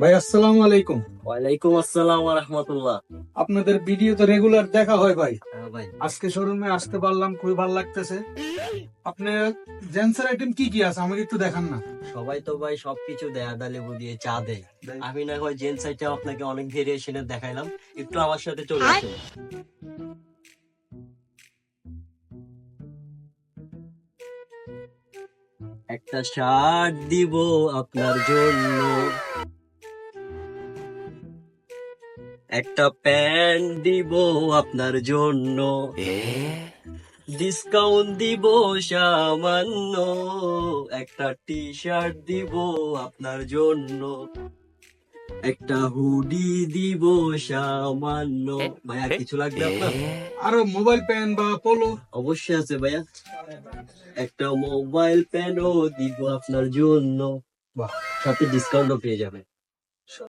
ভাই আসসালামু আলাইকুম। ওয়ালাইকুম আসসালাম ওয়া রাহমাতুল্লাহ। আপনাদের ভিডিও তো রেগুলার দেখা হয় ভাই। হ্যাঁ ভাই, আজকে শোরুমে আসতে পারলাম, খুবই ভালো লাগতেছে। আপনার জেন্টসের আইটেম কি কি আছে আমাকে একটু দেখান না। সবাই তো ভাই সবকিছু দেয়, আদা লেবু দিয়ে চা দেয়। আমি না হয় জেন্টস আইটেম আপনাকে অনেক ভেরিয়েশনে দেখাইলাম, একটু আমার সাথে চলে আসুন। একটা শার্ট দিব আপনার জন্য, একটা প্যান্ট দিব আপনার জন্য, ডিসকাউন্ট দিব সামান্য, একটা টি শার্ট দিব আপনার জন্য, একটা হুডি দিব সামান্য। ভাইয়া কিছু লাগবে আপনার? আরো মোবাইল প্যান বা পোলো? অবশ্যই আছে ভাইয়া, একটা মোবাইল প্যানও দিব আপনার জন্য, বাহ, সাথে ডিসকাউন্টও পেয়ে যাবেন।